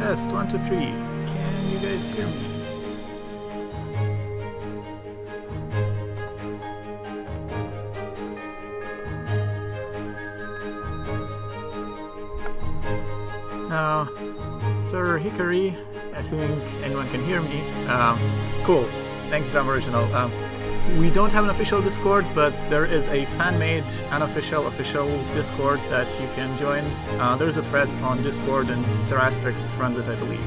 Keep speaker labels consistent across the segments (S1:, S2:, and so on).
S1: Test 1, 2, 3. Can you guys hear me? Sir Hickory, assuming anyone can hear me. Cool. Thanks, Drum Original. We don't have an official Discord, but there is a fan-made, unofficial, official Discord that you can join. There's a thread on Discord, and Sir Asterix runs it, I believe.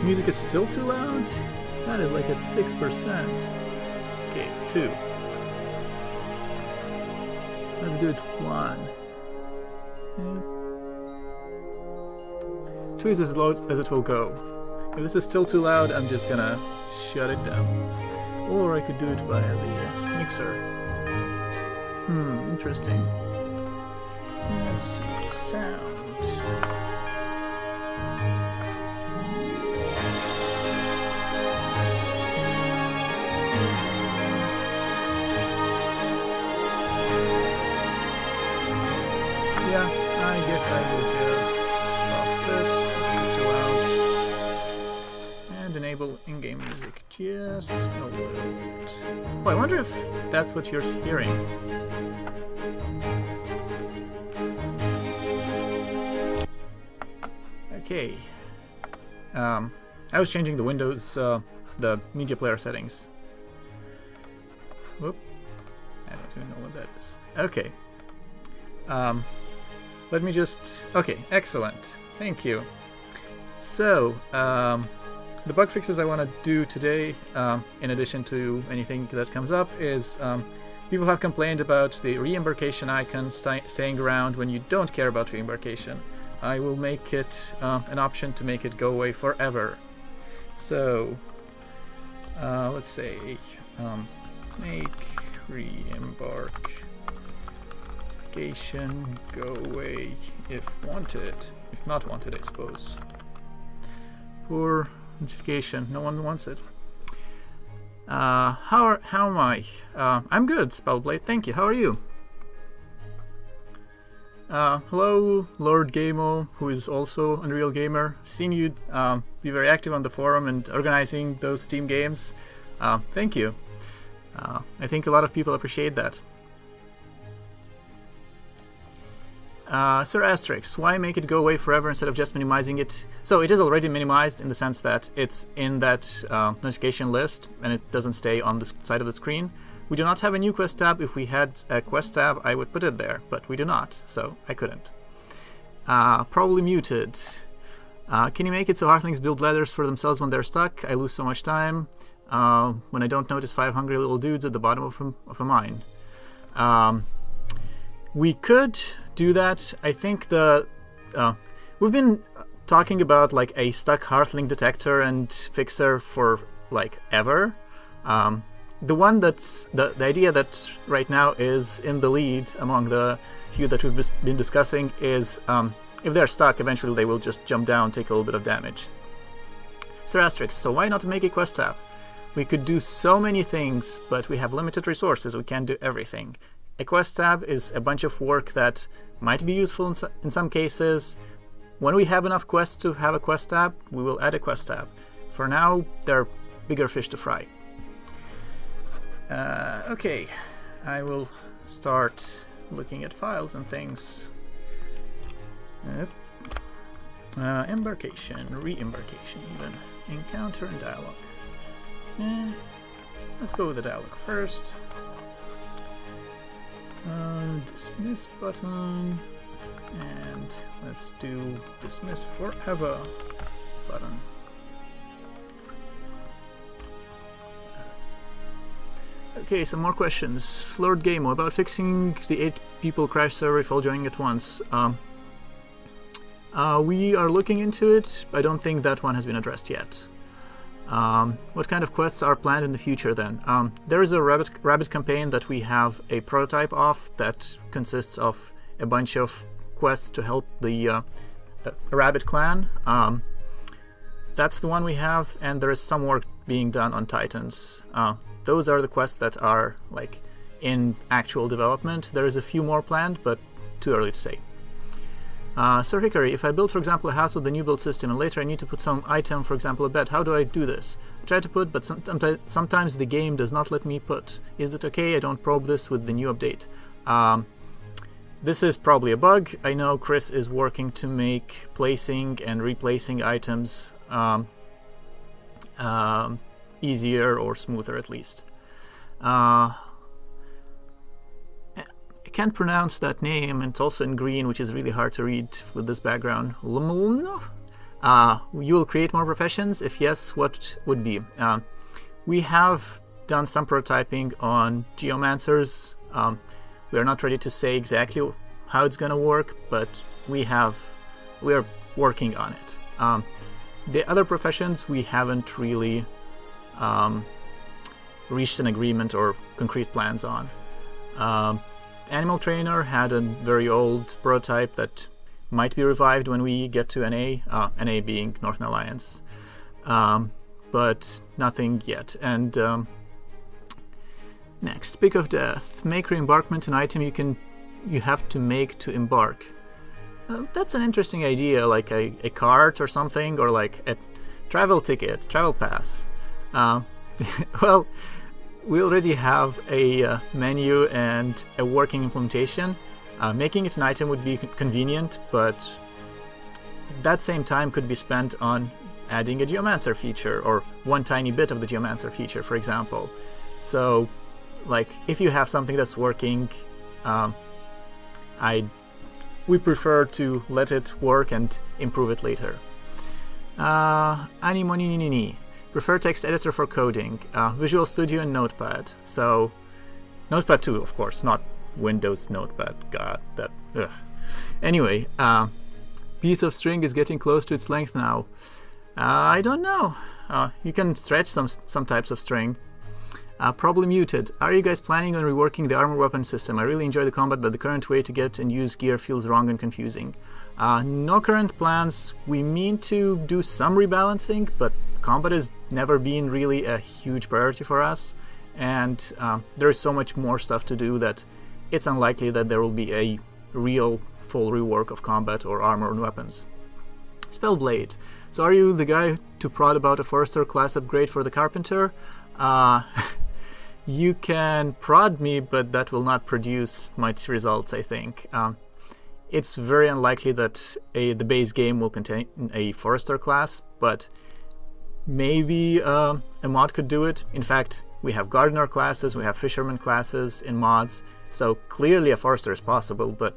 S1: Music is still too loud? That is like at 6%. Okay, 2. Let's do it 1. 2 is as low as it will go. If this is still too loud, I'm just gonna shut it down. Or I could do it via the mixer. Interesting. Let's see, sound. Yeah, I guess I will just stop this, it's too loud, and enable in-game music just a little bit. Oh, I wonder if that's what you're hearing. Okay. I was changing the Windows, the media player settings. Whoop. I don't even know what that is. Okay. Let me just... Okay, excellent. Thank you. So, the bug fixes I want to do today, in addition to anything that comes up, is people have complained about the re-embarkation icon staying around when you don't care about re-embarkation. I will make it an option to make it go away forever. So, let's say, make re-embark go away if wanted. If not wanted, I suppose. Poor notification, no one wants it. How am I? I'm good, Spellblade, thank you. How are you? Hello, Lord Gamo, who is also Unreal Gamer. I've seen you be very active on the forum and organizing those Steam games. Thank you. I think a lot of people appreciate that. Sir Asterix, why make it go away forever instead of just minimizing it? So it is already minimized in the sense that it's in that notification list and it doesn't stay on the side of the screen. We do not have a new quest tab. If we had a quest tab, I would put it there, but we do not, so I couldn't. Probably muted. Can you make it so Hearthlings build ladders for themselves when they're stuck? I lose so much time when I don't notice 5 hungry little dudes at the bottom of a mine. We could do that. I think we've been talking about like a stuck Hearthling detector and fixer for like ever. The one that's the idea that right now is in the lead among the few that we've been discussing is if they're stuck, eventually they will just jump down, take a little bit of damage. Sir Asterix, so why not make a quest tab? We could do so many things, but we have limited resources. We can't do everything. A quest tab is a bunch of work that might be useful in some cases. When we have enough quests to have a quest tab, we will add a quest tab. For now, there are bigger fish to fry. Okay, I will start looking at files and things. Embarkation, re-embarkation even. Encounter and dialogue. Let's go with the dialogue first. Dismiss button, and let's do dismiss forever button. Okay, some more questions. Lord Gamo, about fixing the 8 people crash server if all joining at once. We are looking into it. I don't think that one has been addressed yet. What kind of quests are planned in the future then? There is a rabbit campaign that we have a prototype of that consists of a bunch of quests to help the rabbit clan. That's the one we have, and there is some work being done on Titans. Those are the quests that are like in actual development. There is a few more planned, but too early to say. Sir Hickory, if I build, for example, a house with the new build system and later I need to put some item, for example a bed, how do I do this? I try to put, but sometimes the game does not let me put. Is it okay I don't probe this with the new update? This is probably a bug. I know Chris is working to make placing and replacing items easier or smoother at least. I can't pronounce that name, and it's also in green, which is really hard to read with this background. You will create more professions? If yes, what would be? We have done some prototyping on geomancers. We are not ready to say exactly how it's going to work, but we are working on it. The other professions we haven't really reached an agreement or concrete plans on. Animal trainer had a very old prototype that might be revived when we get to NA, NA being Northern Alliance, but nothing yet. And next, Pick of Death. Make re-embarkment an item you have to make to embark. That's an interesting idea, like a cart or something, or like a travel ticket, travel pass. Well, we already have a menu and a working implementation. Making it an item would be convenient, but that same time could be spent on adding a geomancer feature, or one tiny bit of the geomancer feature, for example. So, like, if you have something that's working, we prefer to let it work and improve it later. Animoninini. Prefer text editor for coding. Visual Studio and Notepad. So, Notepad 2, of course, not Windows Notepad. God, that. Ugh. Anyway, piece of string is getting close to its length now. I don't know. You can stretch some types of string. Probably muted. Are you guys planning on reworking the armor weapon system? I really enjoy the combat, but the current way to get and use gear feels wrong and confusing. No current plans. We mean to do some rebalancing, but combat has never been really a huge priority for us, and there is so much more stuff to do that it's unlikely that there will be a real full rework of combat or armor and weapons. Spellblade. So are you the guy to prod about a Forester class upgrade for the Carpenter? You can prod me, but that will not produce much results, I think. It's very unlikely that the base game will contain a Forester class, but maybe a mod could do it. In fact, we have Gardener classes, we have Fisherman classes in mods, so clearly a Forester is possible, but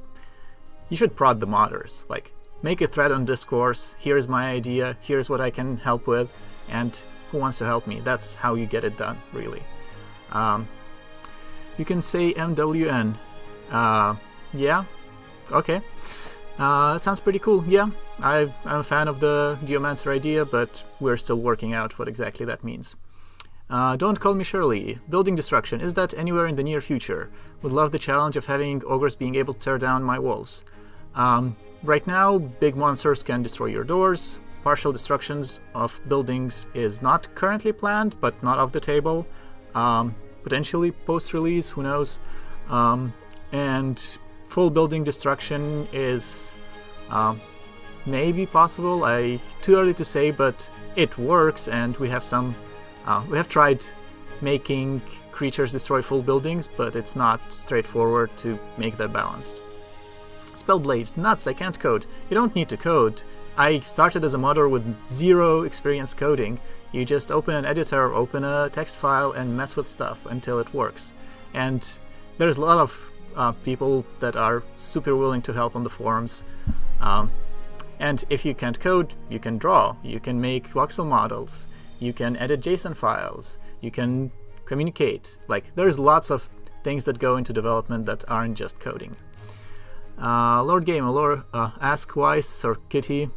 S1: you should prod the modders. Like, make a thread on Discourse, here's my idea, here's what I can help with, and who wants to help me? That's how you get it done, really. You can say MWN. Yeah? Okay. That sounds pretty cool. Yeah, I'm a fan of the Geomancer idea, but we're still working out what exactly that means. Don't call me Shirley. Building destruction. Is that anywhere in the near future? Would love the challenge of having ogres being able to tear down my walls. Right now, big monsters can destroy your doors. Partial destructions of buildings is not currently planned, but not off the table. Potentially post-release, who knows. And full building destruction is maybe possible. Too early to say, but it works, and we have tried making creatures destroy full buildings, but it's not straightforward to make that balanced. Spellblade. Nuts, I can't code. You don't need to code. I started as a modder with zero experience coding. You just open an editor, open a text file, and mess with stuff until it works. And there's a lot of people that are super willing to help on the forums. And if you can't code, you can draw, you can make voxel models, you can edit JSON files, you can communicate. Like, there's lots of things that go into development that aren't just coding. Lord Gamer, ask Weiss or Kitty.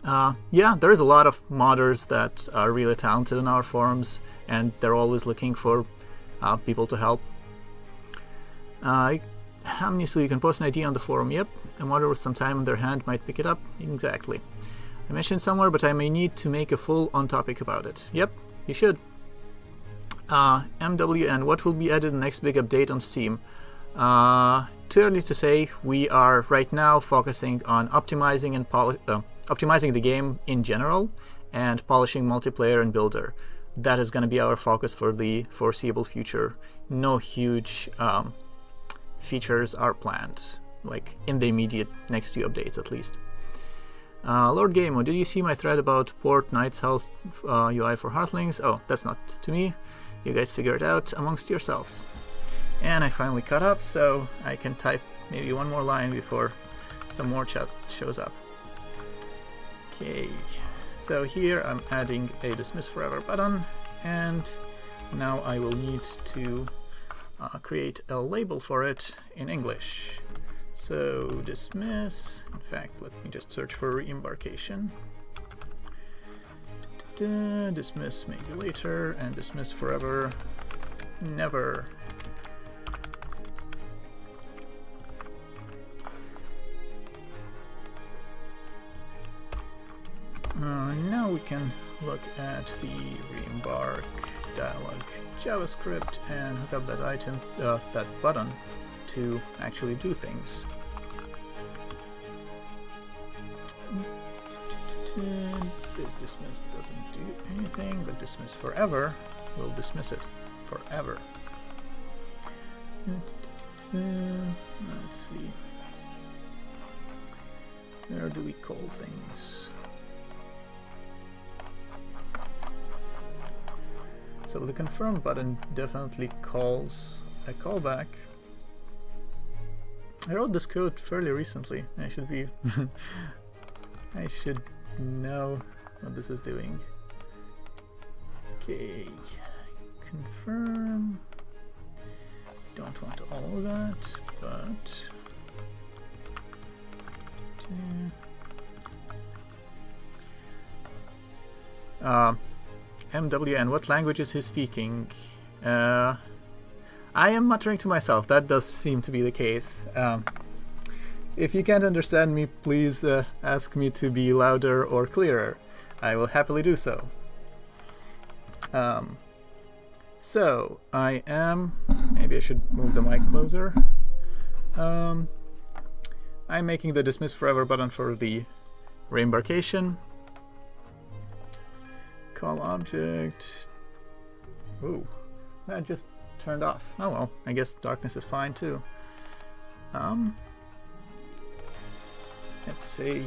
S1: Yeah, there's a lot of modders that are really talented in our forums, and they're always looking for people to help. How many? So you can post an idea on the forum. Yep, a modder with some time on their hand might pick it up. Exactly. I mentioned somewhere, but I may need to make a full on topic about it. Yep, you should. MWN, what will be added in the next big update on Steam? Too early to say. We are right now focusing on optimizing and optimizing the game in general and polishing multiplayer and builder. That is going to be our focus for the foreseeable future. No huge features are planned, like in the immediate next few updates at least. Lord Gamo, did you see my thread about Port Knight's Health UI for Hearthlings? Oh, that's not to me. You guys figure it out amongst yourselves. And I finally caught up, so I can type maybe one more line before some more chat shows up. Okay, so here I'm adding a Dismiss Forever button, and now I will need to create a label for it in English. So dismiss, in fact, let me just search for re-embarkation. Dismiss maybe later, and dismiss forever, never. Now we can look at the re-embark dialog JavaScript and hook up that item, that button, to actually do things. This dismiss doesn't do anything, but dismiss forever will dismiss it forever. Let's see. Where do we call things? So the confirm button definitely calls a callback. I wrote this code fairly recently. I should be I should know what this is doing. Okay, confirm. Don't want all of that, but MWN, what language is he speaking? I am muttering to myself. That does seem to be the case. If you can't understand me, please ask me to be louder or clearer. I will happily do so. So I am... Maybe I should move the mic closer. I'm making the Dismiss Forever button for the re-embarkation. Call object. Ooh, that just turned off. Oh well, I guess darkness is fine too. Let's say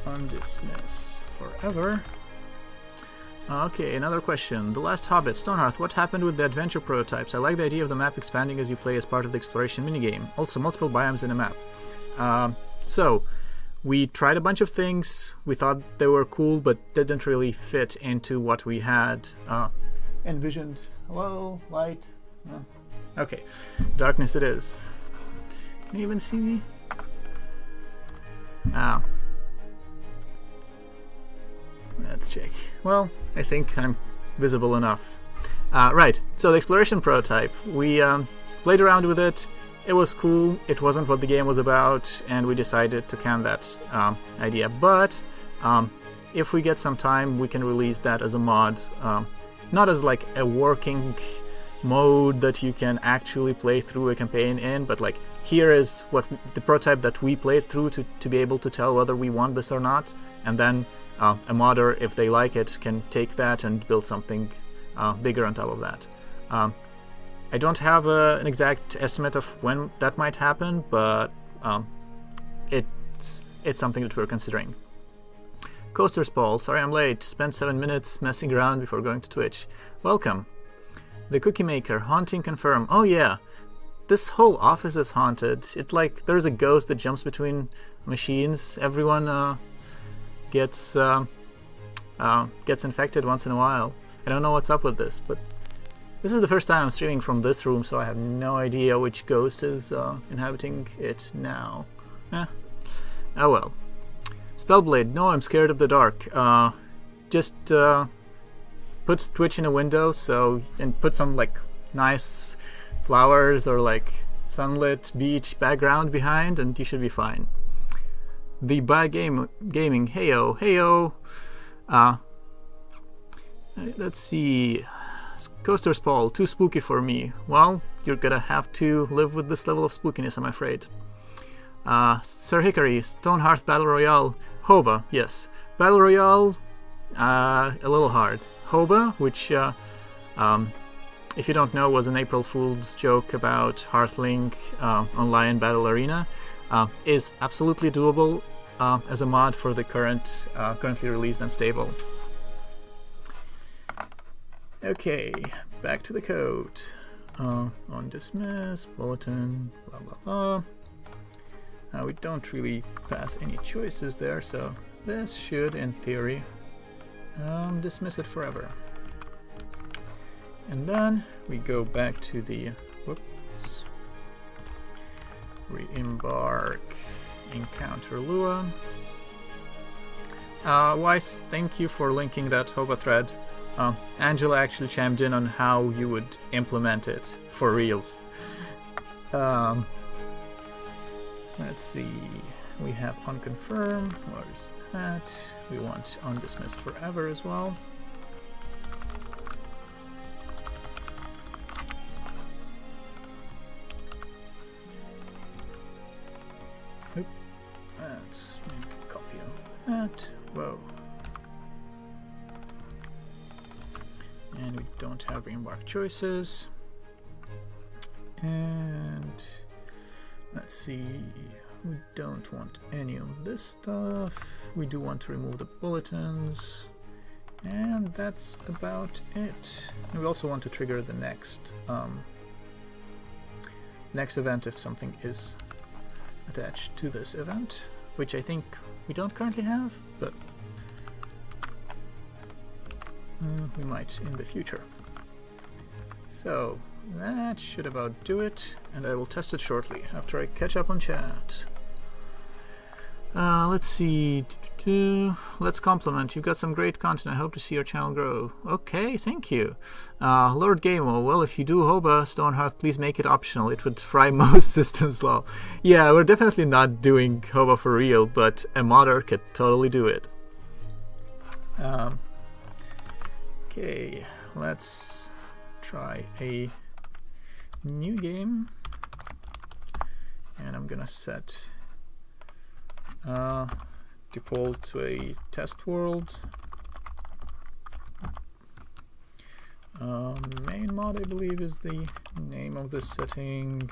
S1: undismiss forever. Okay, another question. The Last Hobbit, Stonehearth, what happened with the adventure prototypes? I like the idea of the map expanding as you play as part of the exploration minigame. Also, multiple biomes in a map. So, we tried a bunch of things. We thought they were cool, but didn't really fit into what we had envisioned. Hello, light. Okay, darkness it is. Can you even see me? Let's check. Well, I think I'm visible enough. Right, so the exploration prototype. We played around with it. It was cool. It wasn't what the game was about, and we decided to can that idea. But if we get some time, we can release that as a mod. Not as like a working mode that you can actually play through a campaign in, but like here is what the prototype that we played through to be able to tell whether we want this or not, and then a modder, if they like it, can take that and build something bigger on top of that. I don't have an exact estimate of when that might happen, but it's something that we're considering. Coaster's Paul, sorry I'm late. Spent 7 minutes messing around before going to Twitch. Welcome. The Cookie Maker, haunting confirm. Oh yeah, this whole office is haunted. It's like there's a ghost that jumps between machines. Everyone gets infected once in a while. I don't know what's up with this, but this is the first time I'm streaming from this room, so I have no idea which ghost is inhabiting it now. Oh well. Spellblade, no, I'm scared of the dark. Just put Twitch in a window, and put some like nice flowers or like sunlit beach background behind, and you should be fine. The Gaming, heyo, heyo. Let's see. Coaster's Paul, too spooky for me. Well, you're gonna have to live with this level of spookiness, I'm afraid. Sir Hickory, Stonehearth Battle Royale, Hoba, yes. Battle Royale, a little hard. Hoba, which, if you don't know, was an April Fool's joke about Hearthling on Lion Battle Arena, is absolutely doable as a mod for the currently released and stable. Okay, back to the code. On dismiss, bulletin, blah blah blah. We don't really pass any choices there, so this should, in theory, dismiss it forever. And then we go back to the, whoops, re-embark, encounter Lua. Weiss, thank you for linking that Hoba thread. Angela actually chimed in on how you would implement it for reals. Let's see, we have unconfirm, where's that? We want undismiss forever as well. Oop. Let's make a copy of that. Whoa. And we don't have re-embark choices. And let's see, we don't want any of this stuff. We do want to remove the bulletins. And that's about it. And we also want to trigger the next event if something is attached to this event, which I think we don't currently have, but we might in the future. So that should about do it, and I will test it shortly after I catch up on chat. Let's see. Let's compliment. You've got some great content. I hope to see your channel grow. Okay, thank you. Lord Gamo, well, if you do Hoba Stonehearth, please make it optional. It would fry most systems, lol. Yeah, we're definitely not doing Hoba for real, but a modder could totally do it. Okay, let's try a new game, and I'm gonna set default to a test world. Main mod, I believe, is the name of this setting.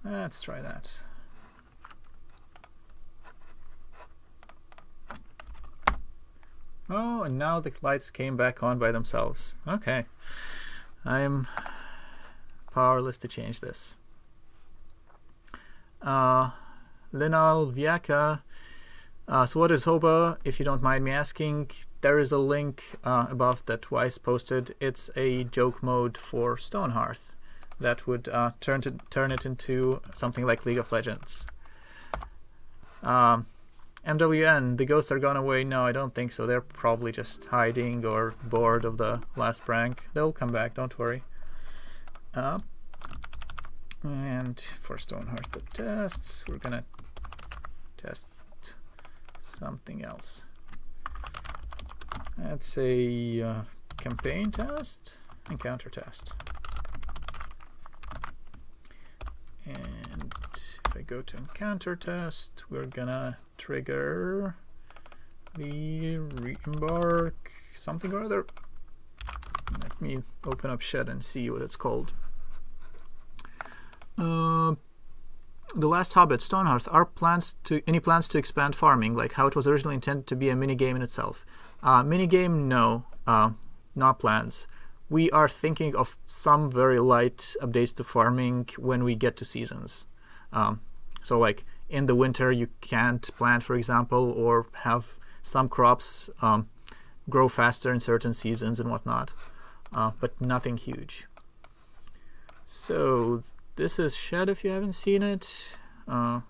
S1: Let's try that. Oh, and now the lights came back on by themselves. Okay. I'm powerless to change this. Linal Viaka. So what is Hoba, if you don't mind me asking? There is a link above that Weiss posted. It's a joke mode for Stonehearth that would turn it into something like League of Legends. MWN, the ghosts are gone away. No, I don't think so. They're probably just hiding or bored of the last prank. They'll come back, don't worry. And for Stonehearth the tests, we're gonna test something else. That's a campaign test, encounter test. And if I go to encounter test, we're gonna trigger the re-embark something or other. Let me open up Shed and see what it's called. The Last Hobbit, Stonehearth. Are any plans to expand farming, like how it was originally intended to be a mini game in itself? Mini game, no, not plans. We are thinking of some very light updates to farming when we get to seasons. So like in the winter you can't plant, for example, or have some crops grow faster in certain seasons and whatnot, but nothing huge. So this is Shed if you haven't seen it, and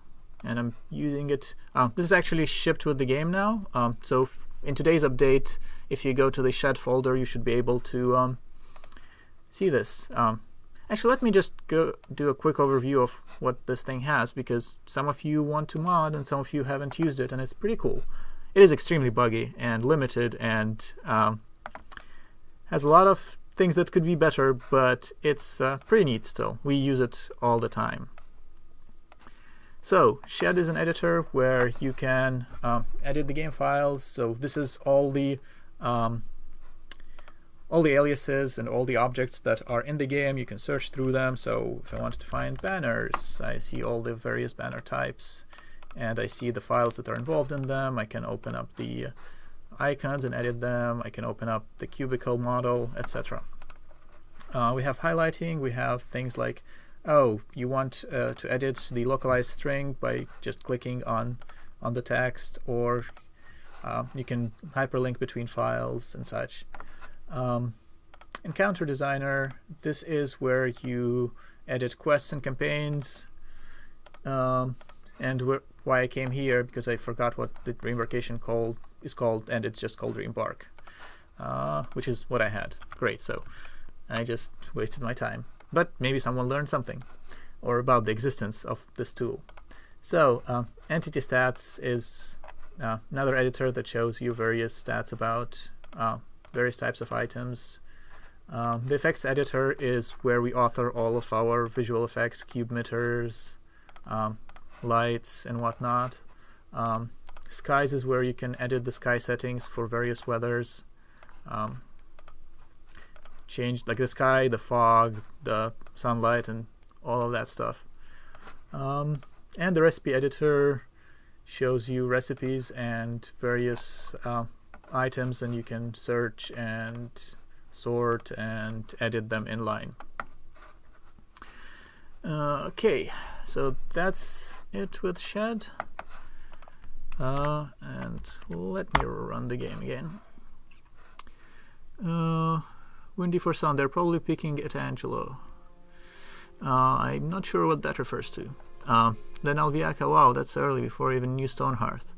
S1: I'm using it. This is actually shipped with the game now, so in today's update, if you go to the Shed folder, you should be able to see this. Actually, let me just go do a quick overview of what this thing has, because some of you want to mod and some of you haven't used it, and it's pretty cool. It is extremely buggy and limited, and has a lot of things that could be better, but it's pretty neat still. We use it all the time. So Shed is an editor where you can edit the game files. So this is all the aliases and all the objects that are in the game. You can search through them. So if I wanted to find banners, I see all the various banner types, and I see the files that are involved in them. I can open up the icons and edit them. I can open up the cubicle model, etc. We have highlighting. We have things like, oh, you want to edit the localized string by just clicking on the text, or you can hyperlink between files and such. Encounter Designer, this is where you edit quests and campaigns. And why I came here, because I forgot what the Reembarkation is called, and it's just called Reembark, which is what I had. Great, so I just wasted my time. But maybe someone learned something, or about the existence of this tool. So Entity Stats is another editor that shows you various stats about various types of items. The Effects Editor is where we author all of our visual effects, cube emitters, lights, and whatnot. Skies is where you can edit the sky settings for various weathers. Change like the sky, the fog, the sunlight, and all of that stuff. And the Recipe Editor shows you recipes and various items, and you can search and sort and edit them inline. Okay, so that's it with Shed. And let me run the game again. Windy for Sound, they're probably picking at Angelo. I'm not sure what that refers to. Then Alviaca, wow, that's early, before I even knew Stonehearth.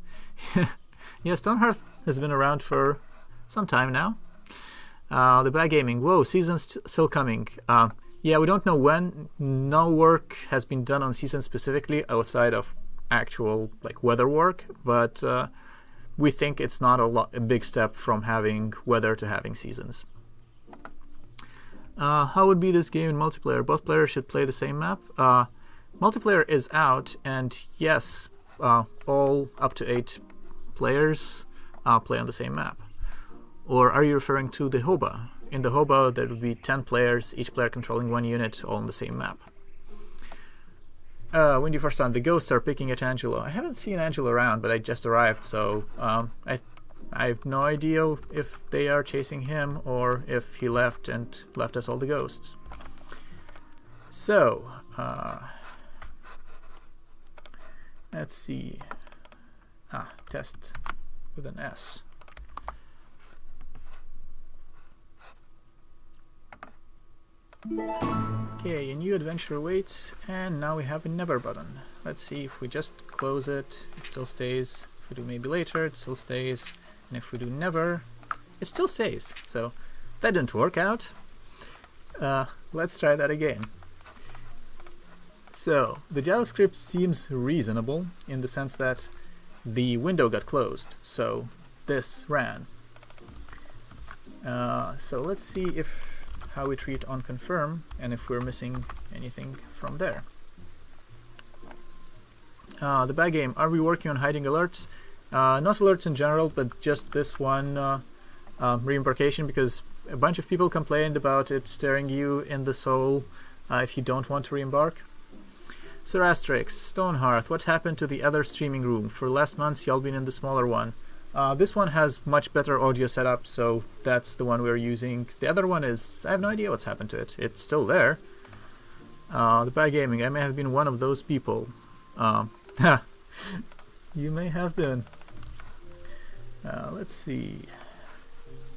S1: Yeah, Stonehearth has been around for some time now. The Bad Gaming, whoa, season's still coming. Yeah, we don't know when. No work has been done on seasons specifically outside of actual like weather work, but we think it's not a big step from having weather to having seasons. How would be this game in multiplayer? Both players should play the same map. Multiplayer is out, and yes, all up to 8 players play on the same map. Or are you referring to the Hoba? In the Hoba, there would be 10 players, each player controlling one unit, all on the same map. Windy for Sun, the ghosts are picking at Angelo. I haven't seen Angelo around, but I just arrived, so I have no idea if they are chasing him or if he left and left us all the ghosts. So, let's see. Test with an S. Okay, a new adventure awaits, and now we have a never button. Let's see, if we just close it, it still stays. If we do maybe later, it still stays. And if we do never, it still stays. So that didn't work out. Let's try that again. So the JavaScript seems reasonable in the sense that the window got closed, so this ran. So let's see how we treat on confirm and if we're missing anything from there. The bad game, are we working on hiding alerts? Not alerts in general, but just this one reembarkation, because a bunch of people complained about it staring you in the soul if you don't want to reembark. Sir Asterix, Stonehearth, what happened to the other streaming room? For last months y'all been in the smaller one. This one has much better audio setup, so that's the one we're using. The other one is, I have no idea what's happened to it. It's still there. The bad gaming, I may have been one of those people. You may have been. Let's see.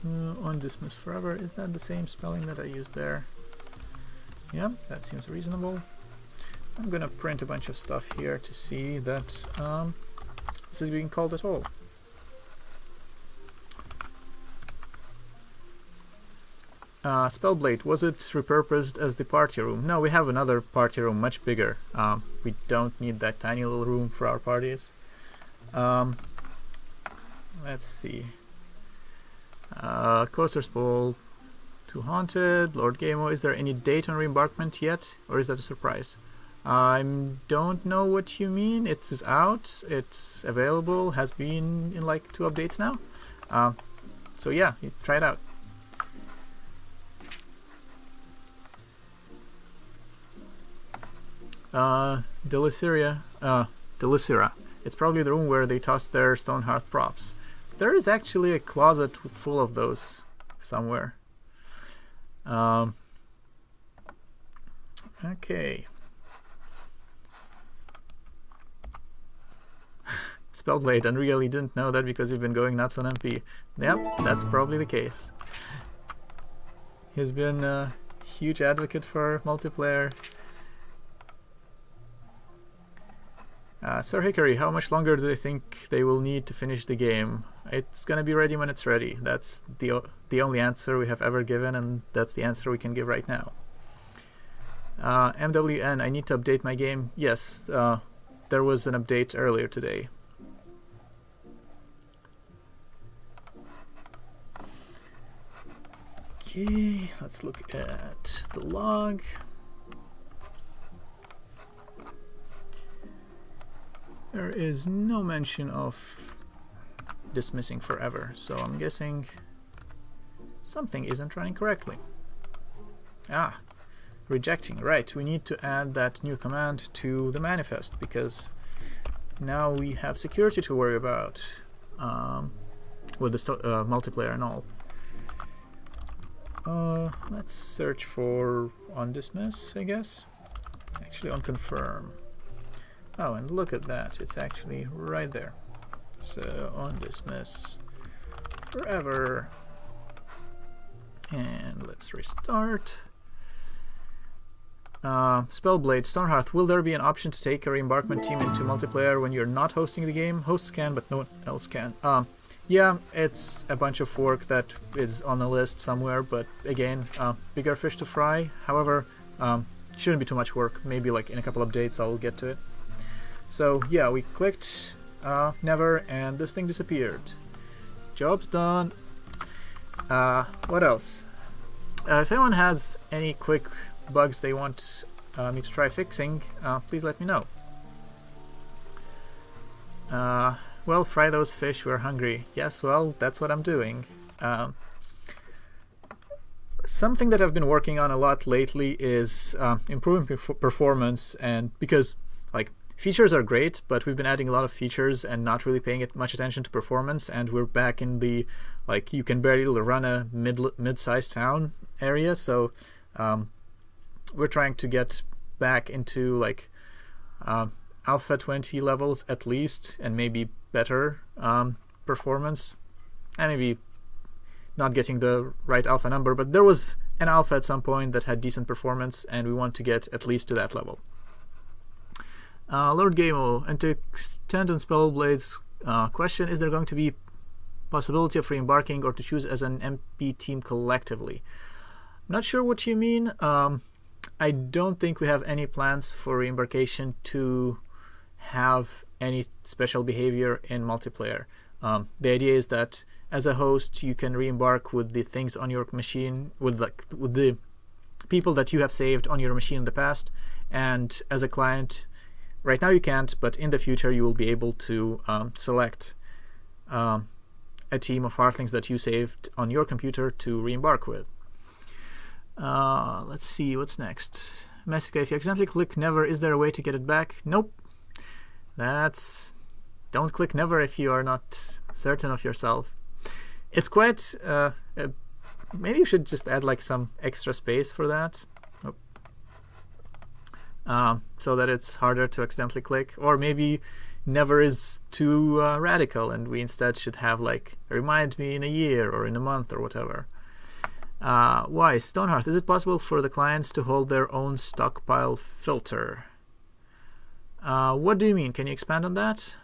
S1: On dismiss forever, is that the same spelling that I used there? Yeah, that seems reasonable. I'm gonna print a bunch of stuff here to see that this is being called at all. Spellblade, was it repurposed as the party room? No, we have another party room, much bigger. We don't need that tiny little room for our parties. Let's see. Coaster's Bowl, Too Haunted, Lord Gamo, is there any date on reembarkment yet, or is that a surprise? I don't know what you mean. It is out, it's available, has been in like 2 updates now. So yeah, you try it out. Delicera. It's probably the room where they toss their Stonehearth props. There is actually a closet full of those somewhere. Okay. Spellblade, Unreal, you didn't know that because you've been going nuts on MP. Yep, that's probably the case. He's been a huge advocate for multiplayer. Sir Hickory, how much longer do they think they will need to finish the game? It's gonna be ready when it's ready. That's the only answer we have ever given, and that's the answer we can give right now. MWN, I need to update my game. Yes, there was an update earlier today. Okay, let's look at the log. There is no mention of dismissing forever, so I'm guessing something isn't running correctly. Ah, rejecting. Right, we need to add that new command to the manifest because now we have security to worry about with the multiplayer and all. Let's search for on dismiss, I guess. Actually, on confirm. Oh, and look at that, it's actually right there. So on dismiss forever. And let's restart. Spellblade, Stonehearth, will there be an option to take a reembarkment team into multiplayer when you're not hosting the game? Hosts can, but no one else can. Yeah, it's a bunch of work that is on the list somewhere, but again, bigger fish to fry. However, shouldn't be too much work. Maybe like in a couple of updates I'll get to it. So yeah, we clicked never, and this thing disappeared. Job's done. What else? If anyone has any quick bugs they want me to try fixing, please let me know. Well, fry those fish, we're hungry. Yes, well, that's what I'm doing. Something that I've been working on a lot lately is improving performance, and because like features are great, but we've been adding a lot of features and not really paying much attention to performance, and we're back in the like you can barely run a mid-sized town area, so we're trying to get back into like alpha 20 levels at least, and maybe better performance, and maybe not getting the right alpha number, but there was an alpha at some point that had decent performance, and we want to get at least to that level. Lord Gamo, and to extend on Spellblade's question, is there going to be possibility of re-embarking or to choose as an MP team collectively? I'm not sure what you mean. I don't think we have any plans for re-embarkation to have any special behavior in multiplayer. The idea is that as a host you can re-embark with the things on your machine, with the people that you have saved on your machine in the past, and as a client right now you can't, but in the future you will be able to select a team of Hearthlings that you saved on your computer to re-embark with. Let's see, what's next? Messica, if you accidentally click never, is there a way to get it back? Nope. Don't click never if you are not certain of yourself. It's quite... maybe you should just add like some extra space for that. So that it's harder to accidentally click, or maybe never is too radical and we instead should have like remind me in a year or in a month or whatever. Why? Stonehearth, is it possible for the clients to hold their own stockpile filter? What do you mean? Can you expand on that?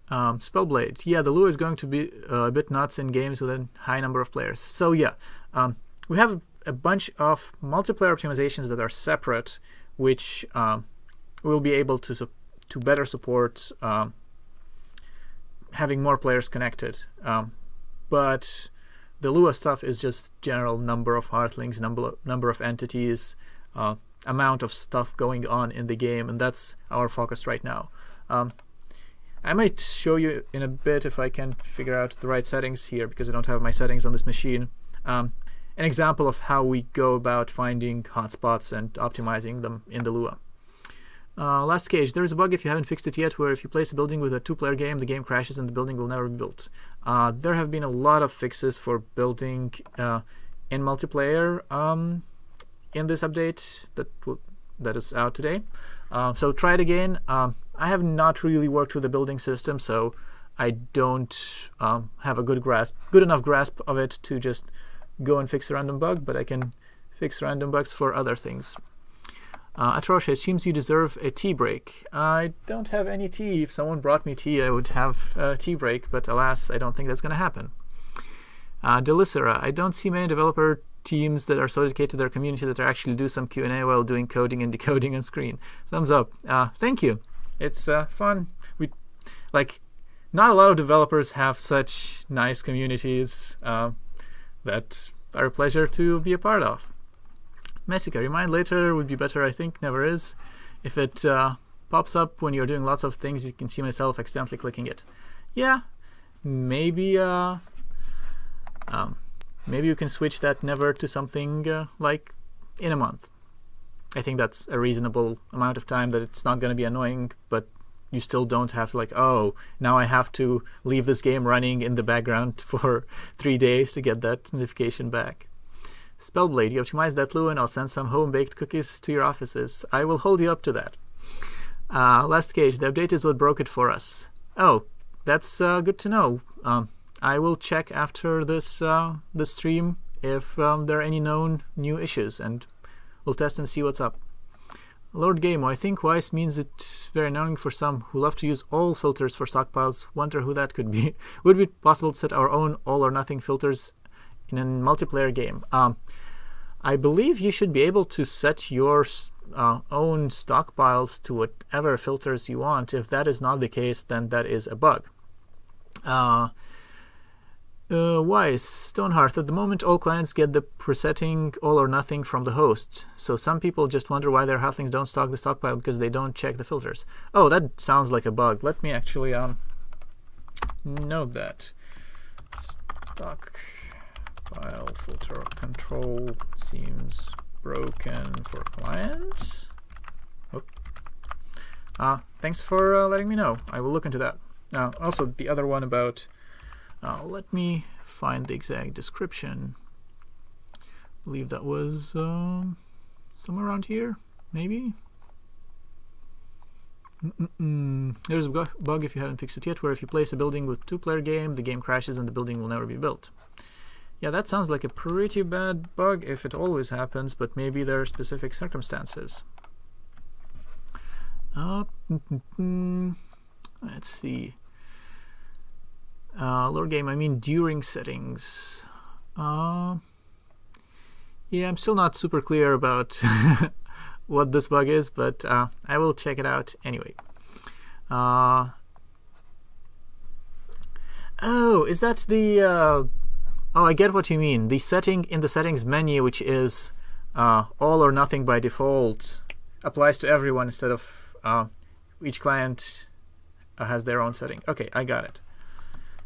S1: Spellblade, yeah, the Lua is going to be a bit nuts in games with a high number of players. So yeah, we have a bunch of multiplayer optimizations that are separate, which we'll be able to better support having more players connected. But the Lua stuff is just general number of Hearthlings, number of entities, amount of stuff going on in the game, and that's our focus right now. I might show you in a bit, if I can figure out the right settings here, because I don't have my settings on this machine, an example of how we go about finding hotspots and optimizing them in the Lua. Last cage, there is a bug, if you haven't fixed it yet, where if you place a building with a 2-player game, the game crashes and the building will never be built. There have been a lot of fixes for building in multiplayer in this update that is out today. So try it again. I have not really worked with the building system, so I don't have a good enough grasp of it to just go and fix a random bug, but I can fix random bugs for other things. Atrosha, it seems you deserve a tea break. I don't have any tea. If someone brought me tea, I would have a tea break, but alas, I don't think that's going to happen. Delicera, I don't see many developer teams that are so dedicated to their community that they actually do some Q&A while doing coding and decoding on screen. Thumbs up. Thank you. It's fun. Not a lot of developers have such nice communities that are a pleasure to be a part of. Messica, remind later would be better, I think. Never is. If it pops up when you're doing lots of things, you can see myself accidentally clicking it. Yeah, maybe maybe you can switch that never to something like in a month. I think that's a reasonable amount of time that it's not going to be annoying, but you still don't have to oh, now I have to leave this game running in the background for 3 days to get that notification back. Spellblade, you optimize that Lua and I'll send some home-baked cookies to your offices. I will hold you up to that. Last cage, the update is what broke it for us. Oh, that's good to know. I will check after this stream if there are any known new issues, and we'll test and see what's up. Lord Gamo, I think Wise means it's very annoying for some who love to use all filters for stockpiles. Wonder who that could be. Would it be possible to set our own all or nothing filters in a multiplayer game? I believe you should be able to set your own stockpiles to whatever filters you want. If that is not the case, then that is a bug. Wise, Stonehearth, at the moment all clients get the presetting all or nothing from the host. So some people just wonder why their Halflings don't stock the stockpile because they don't check the filters. Oh, that sounds like a bug. Let me actually note that. Stockpile filter control seems broken for clients. Oh. Thanks for letting me know. I will look into that. Also, the other one about... let me find the exact description. I believe that was somewhere around here, maybe? There's a bug, if you haven't fixed it yet, where if you place a building with 2-player game, the game crashes and the building will never be built. Yeah, that sounds like a pretty bad bug if it always happens, but maybe there are specific circumstances. Let's see. Lord Game, I mean during settings. Yeah, I'm still not super clear about what this bug is, but I will check it out anyway. Oh, is that the... oh, I get what you mean. The setting in the settings menu, which is all or nothing by default, applies to everyone instead of each client has their own setting. Okay, I got it.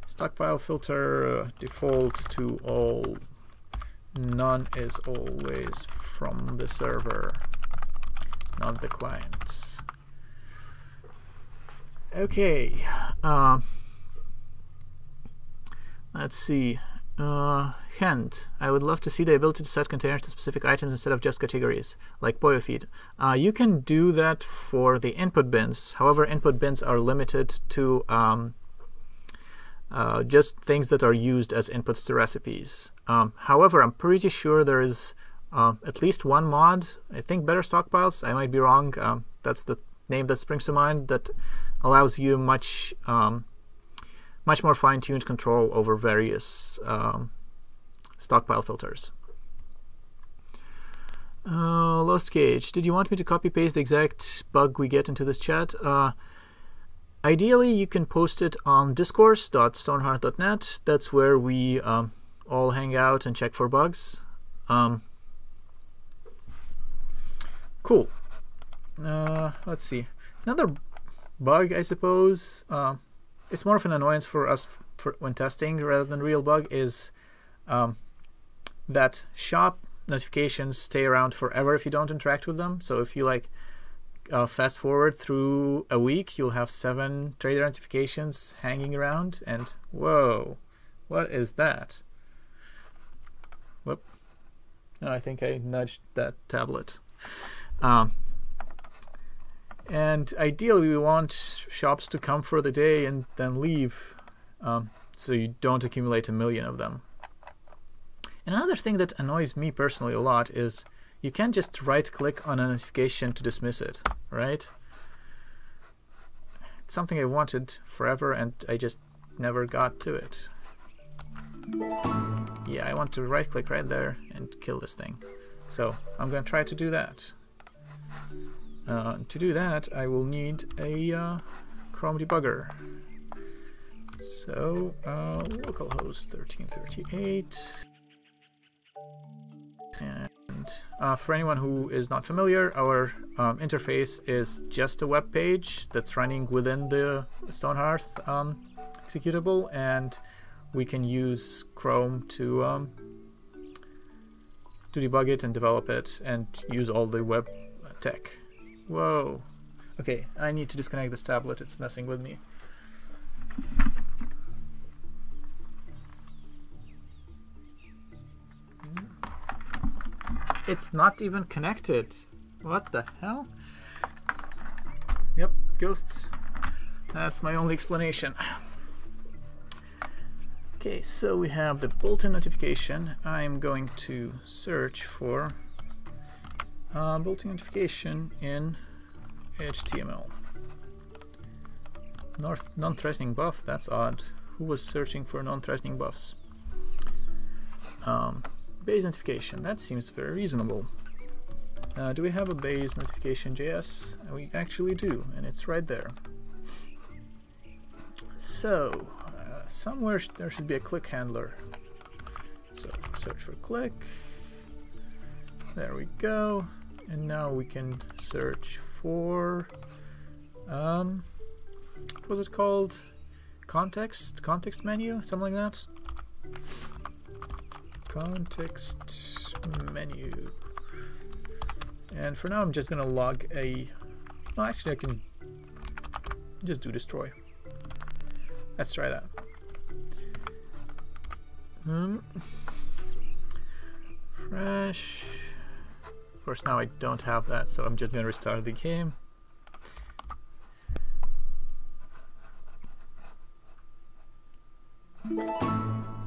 S1: Stockpile filter default to all. None is always from the server, not the client. Okay. Let's see. Hint. I would love to see the ability to set containers to specific items instead of just categories, like Poyo feed. You can do that for the input bins. However, input bins are limited to just things that are used as inputs to recipes. However, I'm pretty sure there is at least one mod, I think Better Stockpiles, I might be wrong, that's the name that springs to mind, that allows you much more fine-tuned control over various stockpile filters. Lost Cage, did you want me to copy-paste the exact bug we get into this chat? Ideally, you can post it on discourse.stonehearth.net. That's where we all hang out and check for bugs. Cool. Let's see. Another bug, I suppose, it's more of an annoyance for us when testing rather than real bug, is that shop notifications stay around forever if you don't interact with them. So if you like fast forward through a week, you'll have 7 trader notifications hanging around, and whoa, what is that? Whoop. No, I think I nudged that tablet. And ideally, we want shops to come for the day and then leave, so you don't accumulate 1 million of them. And another thing that annoys me personally a lot is you can't just right-click on a notification to dismiss it, right? It's something I wanted forever, and I just never got to it. Yeah, I want to right-click right there and kill this thing. So I'm going to try to do that. To do that, I will need a Chrome debugger. So localhost 1338. And for anyone who is not familiar, our interface is just a web page that's running within the Stonehearth executable, and we can use Chrome to debug it and develop it and use all the web tech. Whoa. Okay, I need to disconnect this tablet. It's messing with me. It's not even connected. What the hell? Yep, ghosts. That's my only explanation. Okay, so we have the bulletin notification. I'm going to search for bulletin notification in HTML. Non-threatening buff, that's odd. Who was searching for non-threatening buffs? Base notification, that seems very reasonable. Do we have a base notification JS? We actually do, and it's right there. So, somewhere there should be a click handler. So, search for click. There we go. And now we can search for, what was it called? Context menu, something like that. Context menu. And for now, I'm just gonna log a. Well, actually, I can just do destroy. Let's try that. Fresh. Of course, now I don't have that, so I'm just going to restart the game.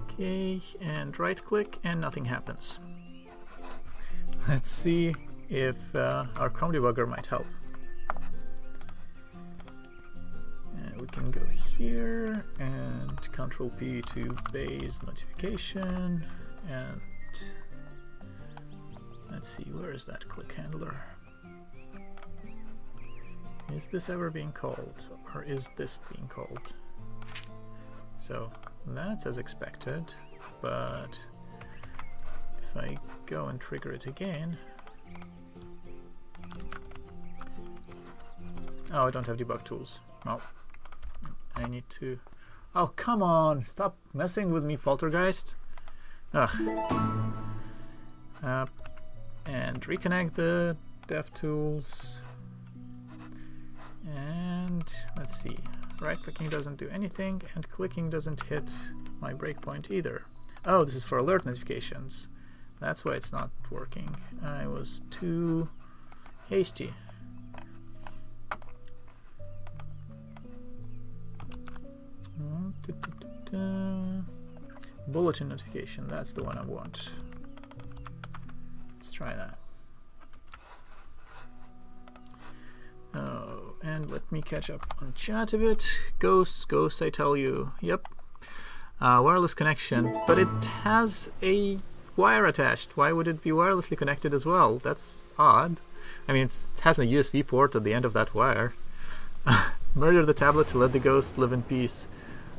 S1: Okay, and right-click, and nothing happens. Let's see if our Chrome debugger might help. And we can go here and Control-P to base notification, and let's see, where is that click handler? Is this ever being called, or is this being called? So that's as expected, but if I go and trigger it again... Oh, I don't have debug tools. No. I need to... Oh, come on! Stop messing with me, Poltergeist! Ugh. And reconnect the DevTools. And let's see. Right-clicking doesn't do anything, and clicking doesn't hit my breakpoint either. Oh, this is for alert notifications. That's why it's not working. I was too hasty. Bulletin notification, that's the one I want. Let's try that. Oh, and let me catch up on chat a bit. Ghosts, I tell you. Yep. Wireless connection, but it has a wire attached. Why would it be wirelessly connected as well? That's odd. I mean, it has a USB port at the end of that wire. Murder the tablet to let the ghost live in peace.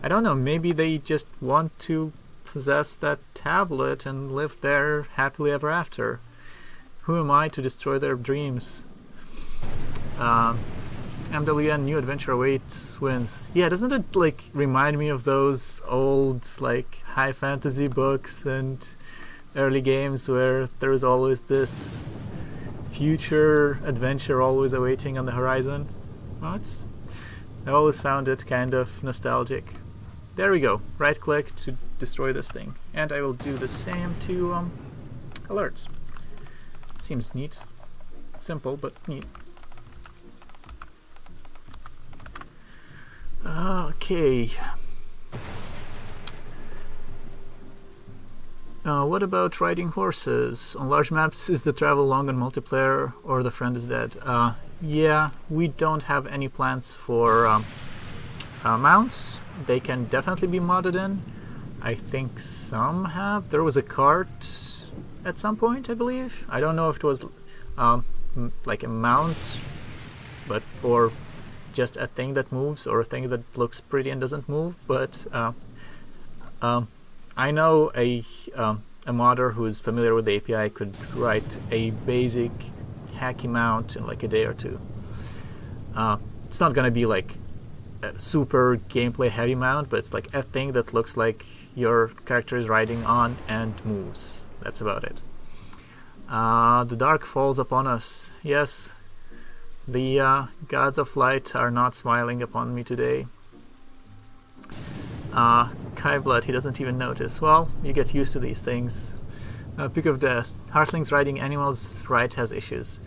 S1: I don't know, maybe they just want to possess that tablet and live there happily ever after. Who am I to destroy their dreams? MWN New Adventure Awaits wins. Yeah, doesn't it like remind me of those old like high fantasy books and early games where there was always this future adventure always awaiting on the horizon? Well, I always found it kind of nostalgic. There we go. Right click to destroy this thing. And I will do the same to alerts. Seems neat. Simple, but neat. Okay. What about riding horses? On large maps, is the travel long on multiplayer or the friend is dead? Yeah, we don't have any plans for mounts. They can definitely be modded in. I think some have. There was a cart at some point, I believe. I don't know if it was like a mount, but or just a thing that moves or a thing that looks pretty and doesn't move. But I know a modder who is familiar with the API could write a basic hacky mount in like a day or two. It's not gonna be like a super gameplay heavy mount, but it's like a thing that looks like your character is riding on and moves. That's about it. The dark falls upon us. Yes, the gods of light are not smiling upon me today. Kyblood, he doesn't even notice. Well, you get used to these things. Pick of Death. Hearthlings riding animals right has issues.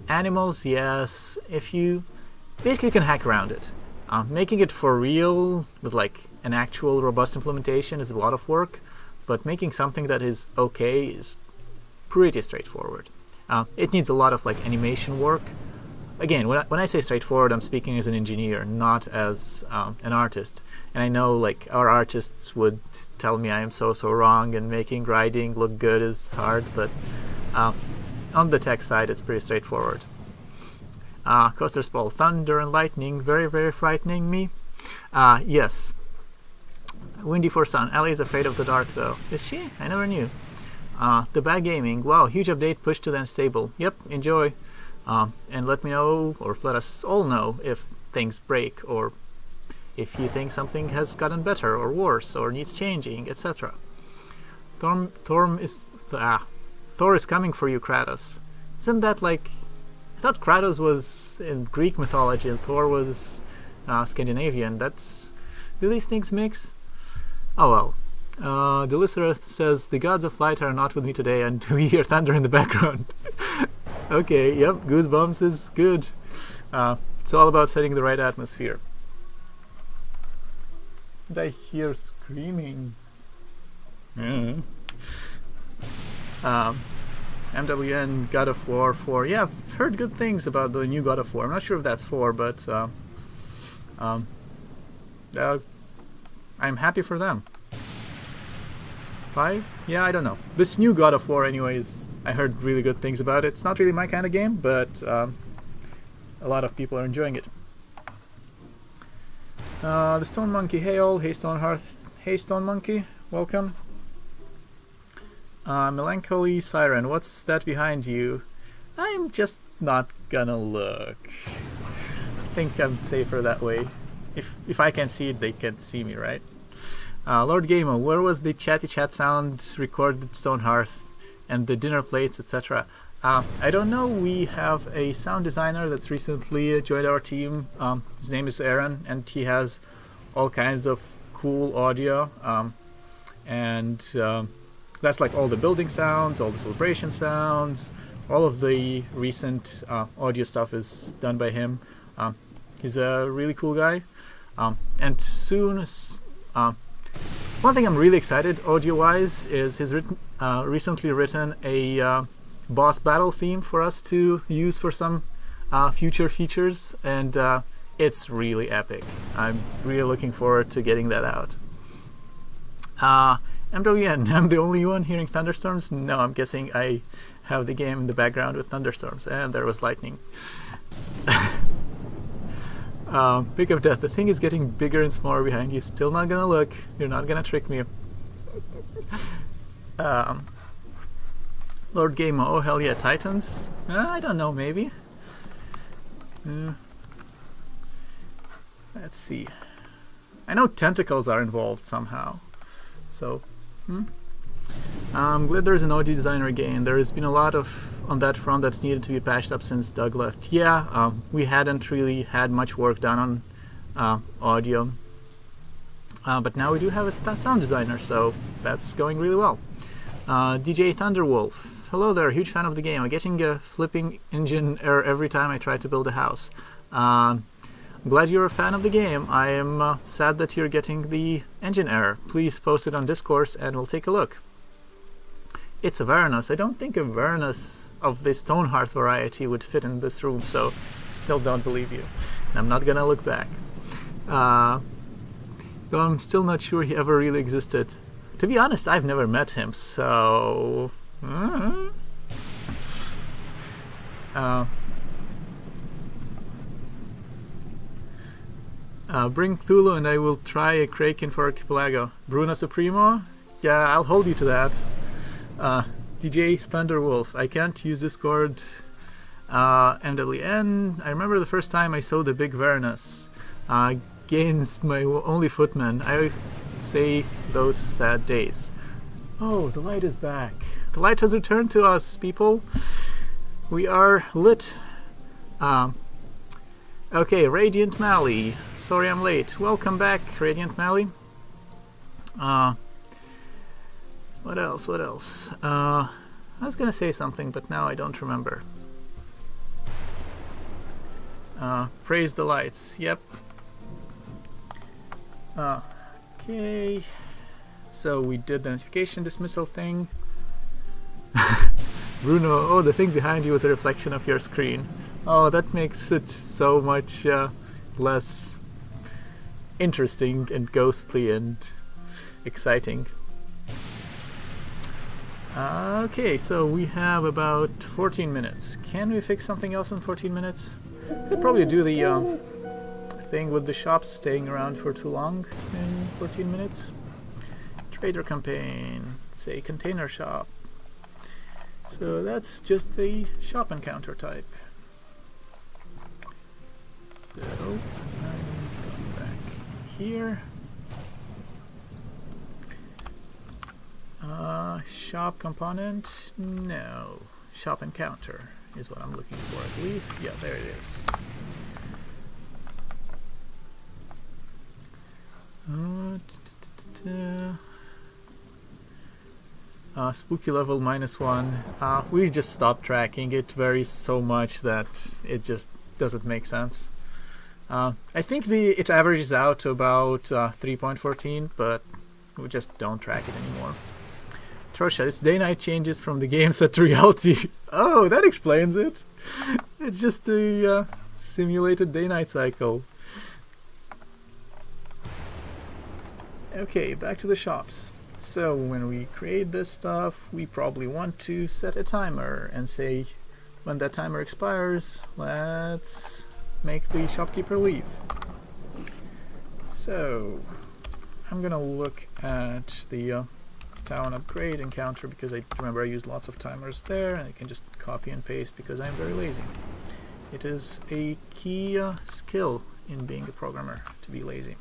S1: Animals, yes. If you basically you can hack around it. Making it for real with like an actual robust implementation is a lot of work, but making something that is okay is pretty straightforward. It needs a lot of like animation work. Again, when I say straightforward, I'm speaking as an engineer, not as an artist. And I know like our artists would tell me I am so wrong and making riding look good is hard, but on the tech side it's pretty straightforward. Coaster's Ball, thunder and lightning, very frightening me. Yes. Windy for Sun, Ellie is afraid of the dark though. Is she? I never knew. The Bad Gaming, wow, huge update, push to the unstable. Yep, enjoy. And let me know, or let us all know, if things break, or if you think something has gotten better, or worse, or needs changing, etc. Thor is coming for you, Kratos. Isn't that like... I thought Kratos was in Greek mythology and Thor was Scandinavian. Do these things mix? Oh well. The listener says, the gods of light are not with me today, and we hear thunder in the background. Okay, yep, Goosebumps is good. It's all about setting the right atmosphere. And I hear screaming. MWN God of War 4. Yeah, I've heard good things about the new God of War. I'm not sure if that's 4, but I'm happy for them. 5? Yeah, I don't know. This new God of War, anyways, I heard really good things about it. It's not really my kind of game, but a lot of people are enjoying it. The Stone Monkey, hey all, hey Stonehearth, hey Stone Monkey, welcome. Melancholy Siren, what's that behind you? I'm just not gonna look. I think I'm safer that way. If I can see it, they can see me, right? Lord Gamer, where was the chatty chat sound recorded Stonehearth and the dinner plates, etc.? I don't know. We have a sound designer that's recently joined our team. His name is Aaron, and he has all kinds of cool audio. And that's like all the building sounds, all the celebration sounds, all of the recent audio stuff is done by him. He's a really cool guy. And soon... one thing I'm really excited audio-wise is he's recently written a boss battle theme for us to use for some future features, and it's really epic. I'm really looking forward to getting that out. MWN, I'm the only one hearing thunderstorms? No, I'm guessing I have the game in the background with thunderstorms, and there was lightning. Pick of Death. The thing is getting bigger and smaller behind you. Still not gonna look. You're not gonna trick me. Lord Gamer. Oh hell yeah, Titans. I don't know. Maybe. Let's see. I know tentacles are involved somehow. So. I'm glad there's an audio designer again. There's been a lot on that front that's needed to be patched up since Doug left. Yeah, we hadn't really had much work done on audio. But now we do have a sound designer, so that's going really well. DJ Thunderwolf. Hello there, huge fan of the game. I'm getting a flipping engine error every time I try to build a house. I'm glad you're a fan of the game. I am sad that you're getting the engine error. Please post it on Discourse and we'll take a look. It's a Varanus. I don't think a Varanus of the Stonehearth variety would fit in this room, so still don't believe you. And I'm not gonna look back. Though I'm still not sure he ever really existed. To be honest, I've never met him, so... bring Thulu and I will try a Kraken for Archipelago. Bruno Supremo? Yeah, I'll hold you to that. DJ Thunderwolf. I can't use Discord. MWN. I remember the first time I saw the big Varanus. Gains my only footman. I say those sad days. Oh, the light is back. The light has returned to us, people. We are lit. Okay, Radiant Mally. Sorry I'm late. Welcome back, Radiant Mally. What else? What else? I was gonna say something, but now I don't remember. Praise the lights. Yep. Okay. So we did the notification dismissal thing. Bruno, oh, the thing behind you was a reflection of your screen. Oh, that makes it so much less interesting and ghostly and exciting. Okay, so we have about 14 minutes. Can we fix something else in 14 minutes? We could probably do the thing with the shops staying around for too long in 14 minutes. Trader campaign, say container shop. So that's just the shop encounter type. So I'm going back here. Shop component, no. Shop encounter is what I'm looking for, I believe. Yeah, there it is. Spooky level -1. We just stopped tracking. It varies so much that it just doesn't make sense. I think it averages out to about 3.14, but we just don't track it anymore. Trosha, it's day-night changes from the game set to reality. Oh, that explains it. It's just a simulated day-night cycle. Okay, back to the shops. So when we create this stuff, we probably want to set a timer and say when that timer expires, let's make the shopkeeper leave. So I'm gonna look at the town upgrade encounter because I remember I used lots of timers there, and I can just copy and paste because I'm very lazy. It is a key skill in being a programmer to be lazy.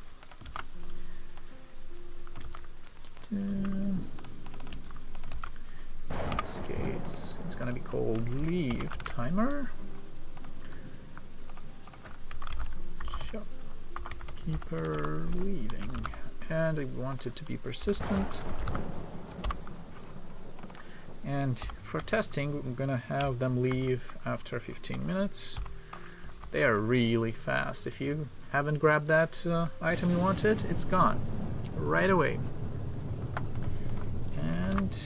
S1: In this case, it's gonna be called leave timer. Shopkeeper leaving, and I want it to be persistent. And for testing, we're gonna have them leave after 15 minutes. They are really fast. If you haven't grabbed that item you wanted, it's gone right away. And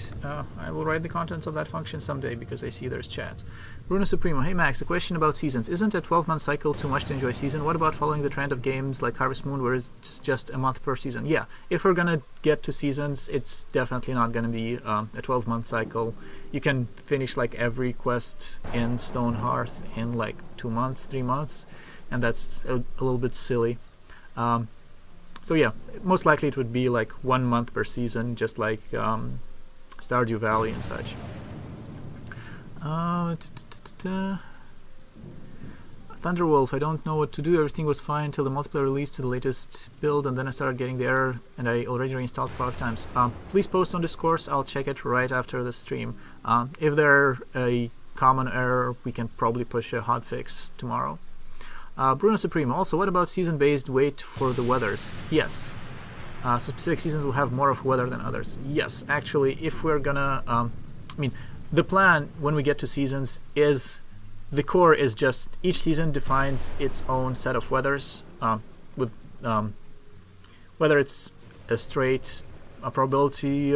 S1: I will write the contents of that function someday because I see there's chat. Bruno Supremo, hey Max, a question about seasons. Isn't a 12-month cycle too much to enjoy season? What about following the trend of games like Harvest Moon where it's just a month per season? Yeah, if we're gonna get to seasons, it's definitely not gonna be a 12-month cycle. You can finish like every quest in Stonehearth in like 2 months, 3 months. and that's a little bit silly. So yeah, most likely it would be like 1 month per season, just like Stardew Valley and such. Thunderwolf, I don't know what to do. Everything was fine until the multiplayer released to the latest build, and then I started getting the error, and I already reinstalled 5 times. Please post on Discourse, I'll check it right after the stream. If there's a common error, we can probably push a hotfix tomorrow. Bruno Supreme, also, what about season-based wait for the weathers? Yes. So specific seasons will have more of weather than others. Yes, actually, if we're gonna... I mean, the plan when we get to seasons is... The core is just each season defines its own set of weathers, with whether it's a straight probability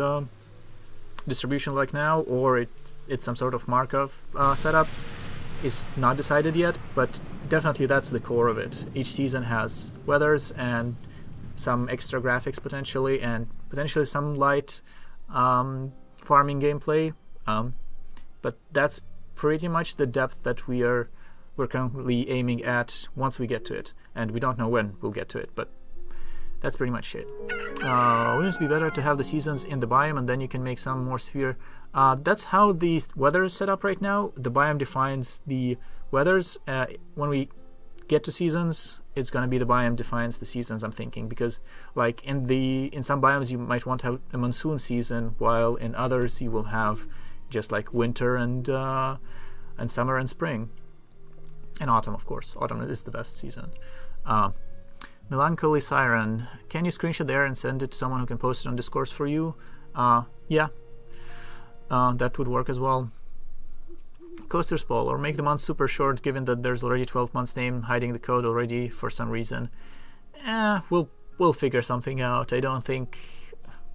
S1: distribution like now, or it's some sort of Markov setup, is not decided yet, but definitely that's the core of it. Each season has weathers and some extra graphics potentially, and potentially some light farming gameplay, but that's pretty much the depth that we're currently aiming at once we get to it, and we don't know when we'll get to it, but that's pretty much it. Wouldn't it be better to have the seasons in the biome and then you can make some more sphere? That's how the weather is set up right now. The biome defines the weathers. When we get to seasons, it's going to be the biome defines the seasons, I'm thinking, because like in some biomes you might want to have a monsoon season, while in others you will have just like winter and summer and spring and autumn. Of course, autumn is the best season. Melancholy Siren, can you screenshot there and send it to someone who can post it on Discourse for you? Yeah, that would work as well. Coaster's Ball, or make the month super short, given that there's already 12 months name hiding the code already for some reason. We'll figure something out. I don't think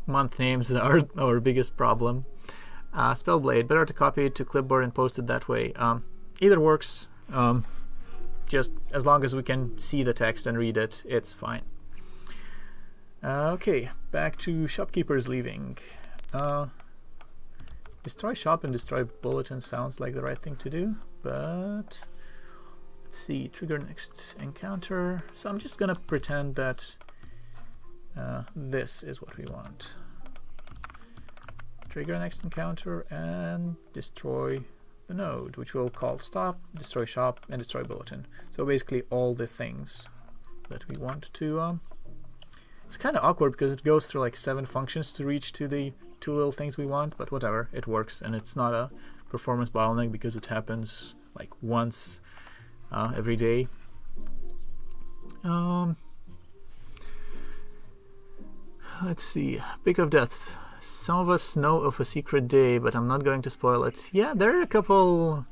S1: month names are our biggest problem. Spellblade, better to copy it to clipboard and post it that way. Either works. Just as long as we can see the text and read it, it's fine. Okay, back to shopkeepers leaving. Destroy shop and destroy bulletin sounds like the right thing to do, but let's see, trigger next encounter. So I'm just gonna pretend that this is what we want. Trigger next encounter and destroy the node, which we'll call stop, destroy shop, and destroy bulletin. So basically all the things that we want to... It's kind of awkward because it goes through like 7 functions to reach to the 2 little things we want, but whatever, it works, and it's not a performance bottleneck because it happens like once every day. Let's see, Pick of Death. Some of us know of a secret day, but I'm not going to spoil it. Yeah, there are a couple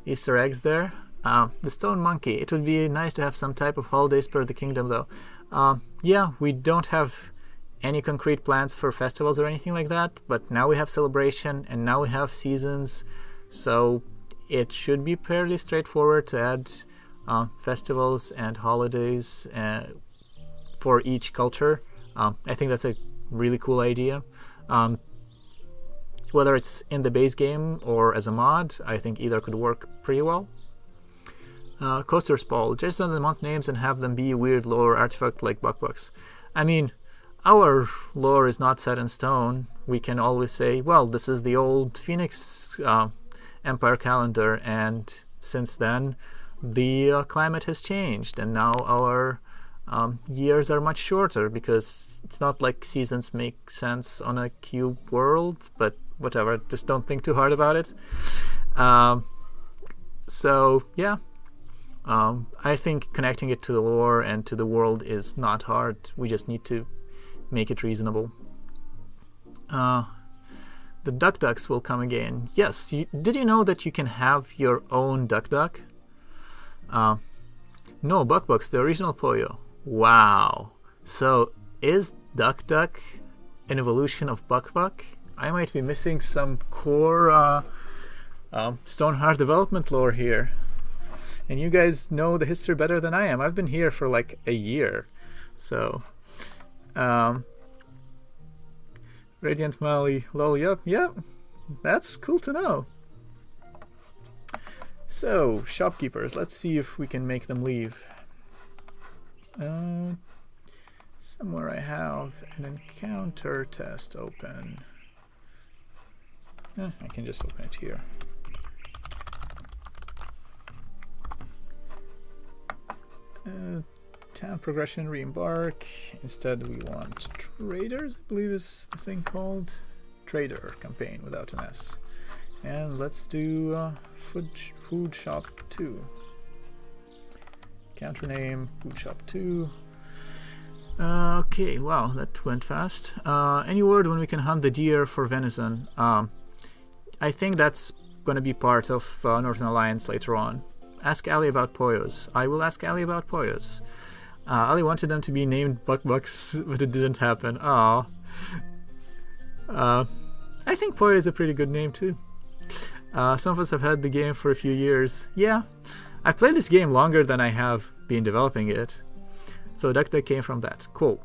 S1: Easter eggs there. The Stone Monkey. It would be nice to have some type of holiday spur the kingdom, though. Yeah, we don't have any concrete plans for festivals or anything like that, but now we have celebration, and now we have seasons, so it should be fairly straightforward to add festivals and holidays for each culture. I think that's a really cool idea. Whether it's in the base game or as a mod, I think either could work pretty well. Coaster Spall, just on the month names and have them be weird lore artifact like Buckbucks. I mean, our lore is not set in stone. We can always say, well, this is the old Phoenix Empire calendar, and since then the climate has changed, and now our years are much shorter, because it's not like seasons make sense on a cube world, but whatever, just don't think too hard about it. So yeah, I think connecting it to the lore and to the world is not hard. We just need to make it reasonable. The Ducks will come again. Yes, did you know that you can have your own Duck? No, Buckbucks, the original Poyo. Wow. So is Duck an evolution of Buck? I might be missing some core Stonehearth development lore here. And you guys know the history better than I am. I've been here for like a year. So, Radiant Mali, lol, yep, that's cool to know. So, shopkeepers, let's see if we can make them leave. Somewhere I have an encounter test open. I can just open it here. Town progression, re-embark. Instead we want traders, I believe is the thing called. Trader campaign without an S. And let's do food shop 2. Counter name, food shop 2. Okay, wow, that went fast. Any word when we can hunt the deer for venison? I think that's going to be part of Northern Alliance later on. Ask Ali about Poyos. I will ask Ali about Poyos. Ali wanted them to be named Buck-Bucks, but it didn't happen. Aww. I think Poyo is a pretty good name too. Some of us have had the game for a few years. Yeah, I've played this game longer than I have been developing it. So that came from that. Cool.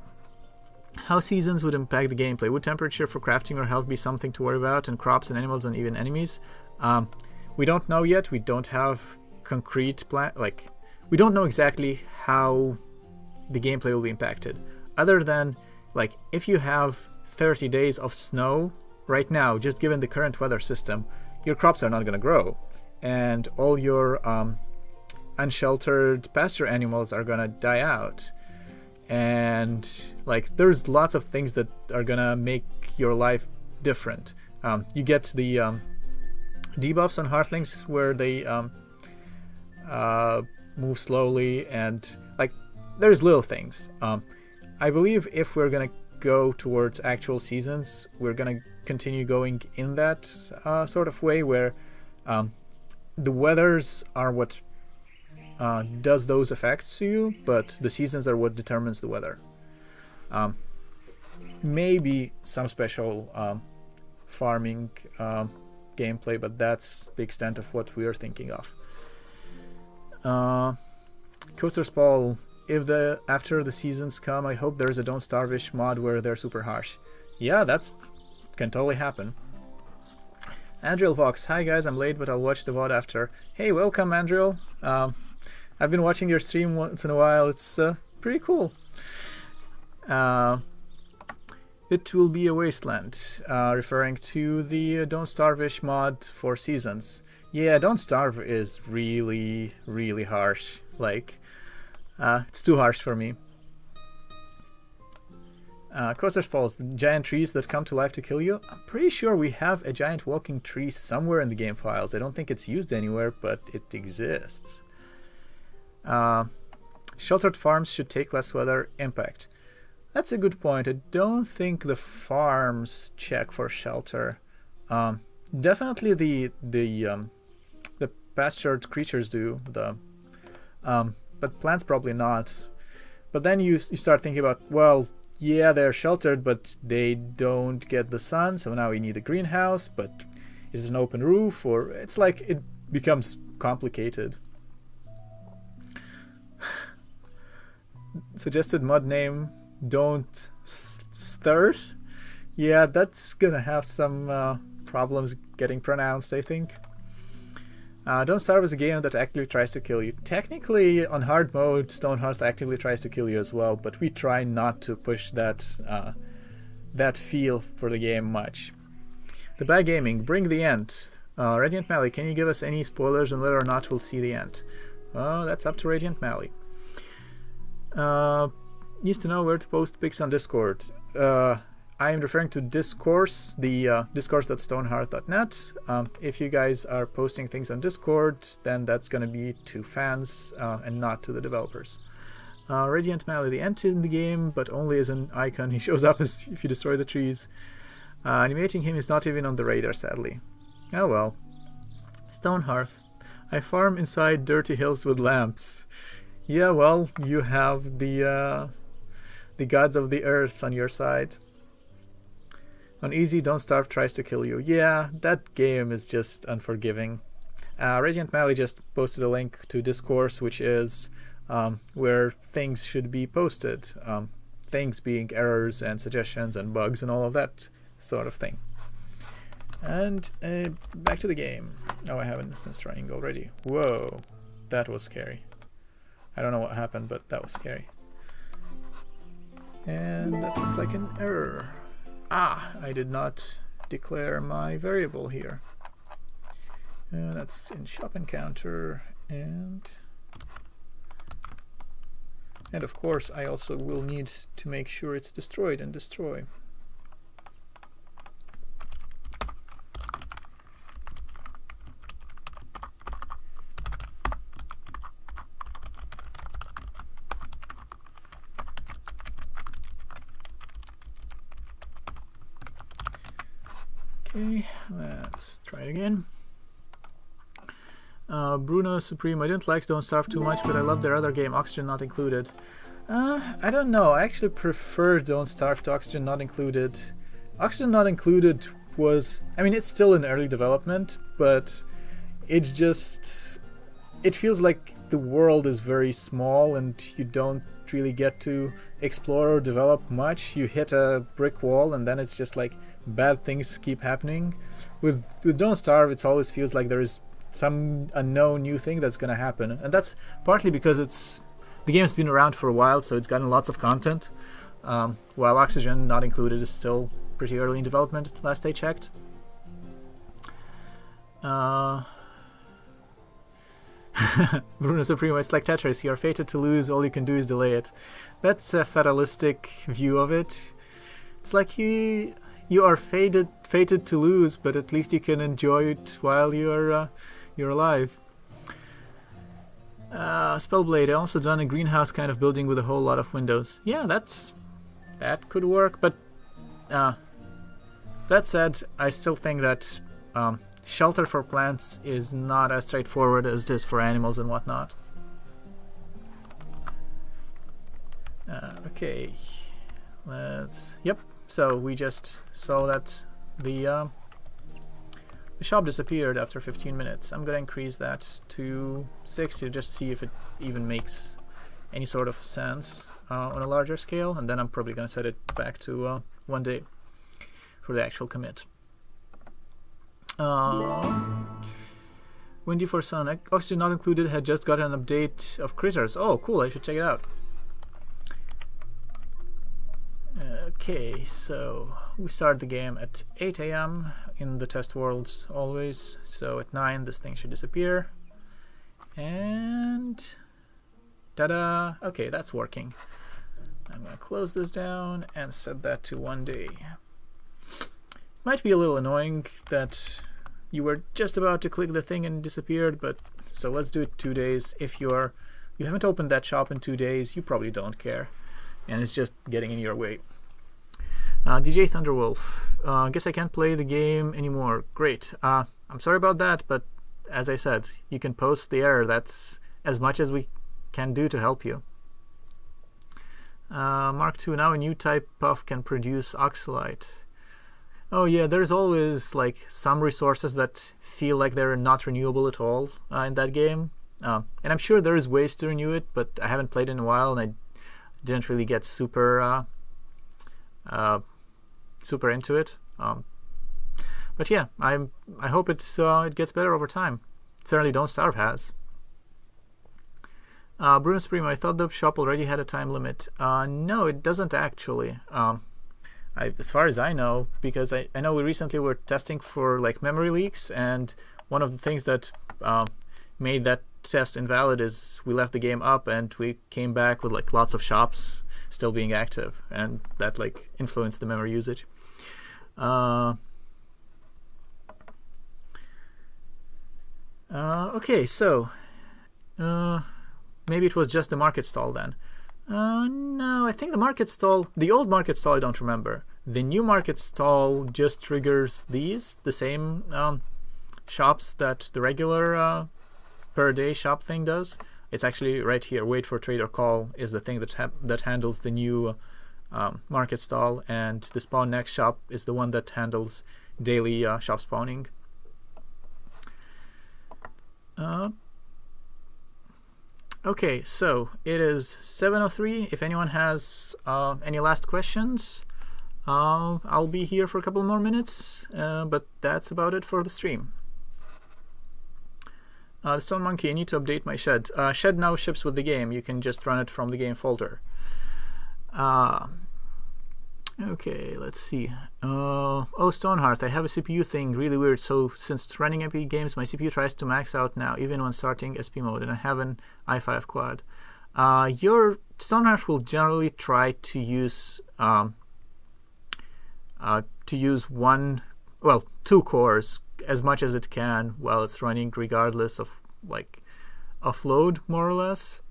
S1: How seasons would impact the gameplay? Would temperature for crafting or health be something to worry about? And crops and animals and even enemies? We don't know yet. We don't have concrete plan. Like, we don't know exactly how the gameplay will be impacted. Other than, like, if you have 30 days of snow right now, just given the current weather system, your crops are not going to grow. And all your unsheltered pasture animals are going to die out. And like there's lots of things that are gonna make your life different. You get the debuffs on Hearthlings where they move slowly, and like there's little things. I believe if we're gonna go towards actual seasons, we're gonna continue going in that sort of way where the weathers are what does those effects to you, but the seasons are what determines the weather. Maybe some special farming gameplay, but that's the extent of what we are thinking of. Coaster's Paul, after the seasons come, I hope there's a Don't Starve-ish mod where they're super harsh. Yeah, that's can totally happen. Andriel Vox, hi guys, I'm late, but I'll watch the VOD after. Hey, welcome Andriel. I've been watching your stream once in a while. It's pretty cool. It will be a wasteland, referring to the Don't Starve-ish mod for seasons. Yeah, Don't Starve is really, really harsh. Like, it's too harsh for me. Coaster's Falls, the giant trees that come to life to kill you. I'm pretty sure we have a giant walking tree somewhere in the game files. I don't think it's used anywhere, but it exists. Sheltered farms should take less weather impact. That's a good point. I don't think the farms check for shelter. Definitely the pastured creatures do. But plants probably not. But then you start thinking about, well, yeah, they're sheltered, but they don't get the sun, so now we need a greenhouse. But is it an open roof, or it's like it becomes complicated. Suggested mod name, Don't Starve. Yeah, that's gonna have some problems getting pronounced, I think. Don't Starve is a game that actively tries to kill you. Technically, on hard mode, Stonehearth actively tries to kill you as well, but we try not to push that feel for the game much. The Bad Gaming, bring the end. Radiant Mally, can you give us any spoilers on whether or not we'll see the end? That's up to Radiant Mally. Needs to know where to post pics on Discord. I am referring to Discourse, the discourse.stonehearth.net. If you guys are posting things on Discord, then that's going to be to fans and not to the developers. Radiant Mally, the ant in the game, but only as an icon. He shows up as if you destroy the trees. Animating him is not even on the radar, sadly. Oh well. Stonehearth, I farm inside dirty hills with lamps. Yeah, well, you have the gods of the earth on your side. On easy, Don't Starve tries to kill you. Yeah, that game is just unforgiving. Radiant Mally just posted a link to Discourse, which is where things should be posted. Things being errors and suggestions and bugs and all of that sort of thing. And back to the game. Oh, I have an instance running already. Whoa, that was scary. I don't know what happened, but that was scary. And that looks like an error. Ah, I did not declare my variable here. That's in shop encounter, and of course I also will need to make sure it's destroyed and destroy. Okay, let's try it again. Bruno Supreme, I didn't like Don't Starve too much, but I love their other game, Oxygen Not Included. I don't know, I actually prefer Don't Starve to Oxygen Not Included. Oxygen Not Included was, I mean, it's still in early development, but it feels like the world is very small and you don't really get to explore or develop much. You hit a brick wall and then it's just like bad things keep happening. With Don't Starve, it always feels like there is some unknown new thing that's going to happen, and that's partly because the game's been around for a while, so it's gotten lots of content, while Oxygen Not Included is still pretty early in development, last I checked. Bruno Supremo, it's like Tetris, you are fated to lose, all you can do is delay it. That's a fatalistic view of it. It's like you are fated to lose, but at least you can enjoy it while you're alive. Spellblade, I also done a greenhouse kind of building with a whole lot of windows. Yeah, that could work, but that said, I still think that shelter for plants is not as straightforward as this for animals and whatnot. Okay, yep, so we just saw that the shop disappeared after 15 minutes. I'm gonna increase that to 60 to just see if it even makes any sort of sense on a larger scale, and then I'm probably gonna set it back to 1 day for the actual commit. Windy for Sun, Oxygen Not Included had just got an update of critters. Oh, cool, I should check it out. Okay, so we start the game at 8 AM in the test worlds always, so at 9 this thing should disappear. And ta-da! Okay, that's working. I'm gonna close this down and set that to 1 day. It might be a little annoying that you were just about to click the thing and it disappeared, but so let's do it 2 days. If you haven't opened that shop in 2 days, you probably don't care, and it's just getting in your way. DJ Thunderwolf, guess I can't play the game anymore. Great. I'm sorry about that, but as I said, you can post the error. That's as much as we can do to help you. Mark II, now a new type of can produce oxalite. Oh yeah, there's always like some resources that feel like they're not renewable at all in that game. And I'm sure there is ways to renew it, but I haven't played in a while and I didn't really get super into it. But yeah, I hope it gets better over time. Certainly Don't Starve has. Bruno Supreme, I thought the shop already had a time limit. No, it doesn't actually. As far as I know, because I know we recently were testing for like memory leaks, and one of the things that made that test invalid is we left the game up and we came back with like lots of shops still being active, and that like influenced the memory usage. Okay, so maybe it was just the market stall then. No, I think the old market stall I don't remember. The new market stall just triggers the same shops that the regular per day shop thing does. It's actually right here. Wait for trade or call is the thing that handles the new market stall, and the spawn next shop is the one that handles daily shop spawning. Okay, so it is 7:03. If anyone has any last questions, I'll be here for a couple more minutes, but that's about it for the stream. The Stone Monkey, I need to update my shed. Shed now ships with the game. You can just run it from the game folder. Okay, let's see. Oh, Stonehearth, I have a CPU thing, really weird. So since running MP games, my CPU tries to max out now, even when starting SP mode, and I have an i5 quad. Your Stonehearth will generally try to use two cores as much as it can while it's running, regardless of like offload, more or less.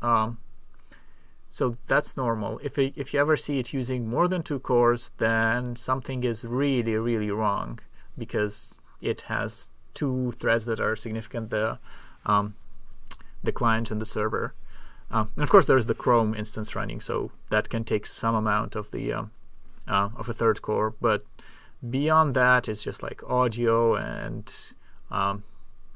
S1: So that's normal. If you ever see it using more than 2 cores, then something is really, really wrong, because it has 2 threads that are significant, the client and the server. And of course, there's the Chrome instance running, so that can take some amount of the of a 3rd core. But beyond that, it's just like audio and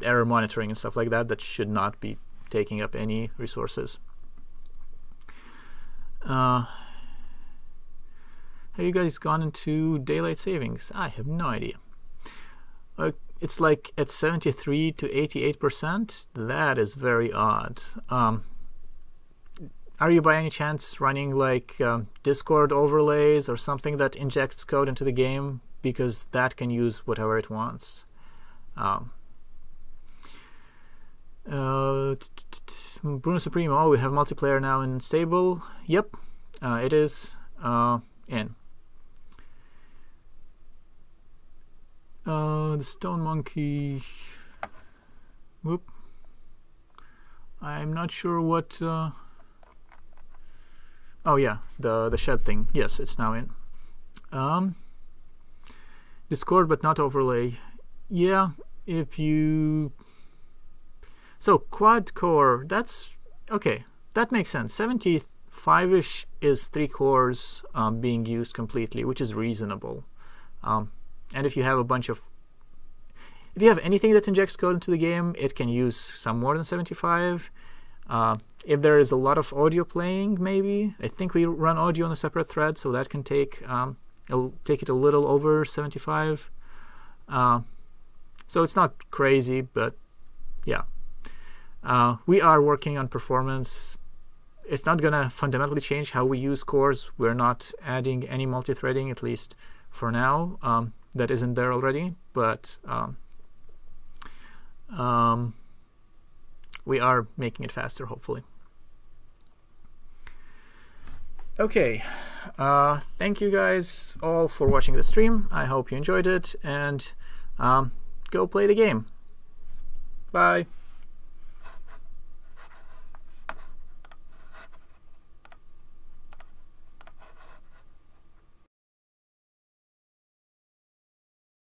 S1: error monitoring and stuff like that that should not be taking up any resources. Have you guys gone into daylight savings? I have no idea. It's like at 73 to 88%. That is very odd. Are you by any chance running like Discord overlays or something that injects code into the game? Because that can use whatever it wants. Bruno Supremo, oh, we have multiplayer now in stable. Yep, it is in. The Stone Monkey. Whoop. I'm not sure what. Oh yeah, the shed thing. Yes, it's now in. Discord, but not overlay. Yeah, if you. So quad core, that's okay. That makes sense. 75-ish is 3 cores being used completely, which is reasonable. And if you have if you have anything that injects code into the game, it can use some more than 75. If there is a lot of audio playing, maybe. I think we run audio on a separate thread, so that can take it'll take it a little over 75. So it's not crazy, but yeah. We are working on performance. It's not going to fundamentally change how we use cores. We're not adding any multi-threading, at least for now. That isn't there already, but we are making it faster, hopefully. Okay, thank you guys all for watching the stream. I hope you enjoyed it, and go play the game. Bye.